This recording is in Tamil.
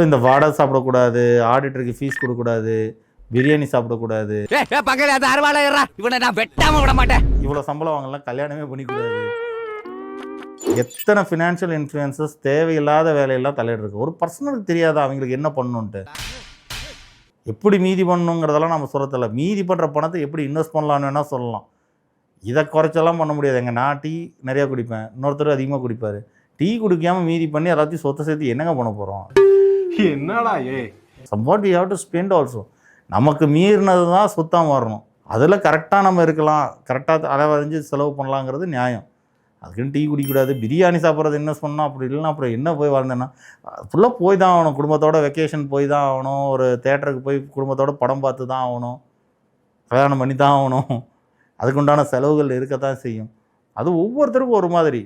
இந்த வாடகை சாப்பிடக்கூடாது, ஆடிட்டருக்கு ஃபீஸ் கொடுக்கக்கூடாது, பிரியாணி சாப்பிடக்கூடாது, இவனை நான் வெட்டாம விட மாட்டேன். இவ்வளோ சம்பளம் வாங்கலாம், கல்யாணமே பண்ணிக்கூடாது. எத்தனை ஃபினான்ஷியல் இன்ஃப்ளூயன்சஸ் தேவையில்லாத வேலையெல்லாம் தலையிடுறது. ஒரு பர்சனுக்கு தெரியாதா அவங்களுக்கு என்ன பண்ணணுன்ட்டு? எப்படி மீதி பண்ணணுங்கிறதெல்லாம் நம்ம சொல்கிறதில்ல. மீதி பண்ணுற பணத்தை எப்படி இன்வெஸ்ட் பண்ணலான்னு வேணால் சொல்லலாம். இதை குறைச்செல்லாம் பண்ண முடியாதுங்க. நான் டீ நிறையா குடிப்பேன், இன்னொருத்தர் அதிகமாக குடிப்பார். டீ குடிக்காமல் மீதி பண்ணி எல்லாத்தையும் சொத்தை சேர்த்து என்னங்க பண்ண போகிறோம்? என்னடா somewhat we have to spend also. நமக்கு மீறினது தான் சொத்தாக மாறணும். அதில் கரெக்டாக நம்ம இருக்கலாம், கரெக்டாக அளவறிஞ்சு செலவு பண்ணலாங்கிறது நியாயம். அதுக்குன்னு டீ குடிக்கக்கூடாது, பிரியாணி சாப்பிட்றது இன்வெஸ்ட் பண்ணால் அப்படி இல்லைன்னா அப்புறம் என்ன போய் வாழ்ந்தேன்னா ஃபுல்லாக போய் தான் ஆகணும். குடும்பத்தோட வெக்கேஷன் போய் தான் ஆகணும், ஒரு தேட்டருக்கு போய் குடும்பத்தோட படம் பார்த்து தான் ஆகணும், கல்யாணம் பண்ணி தான் ஆகணும். அதுக்குண்டான செலவுகள் இருக்கத்தான் செய்யும். அது ஒவ்வொருத்தருக்கும் ஒரு மாதிரி.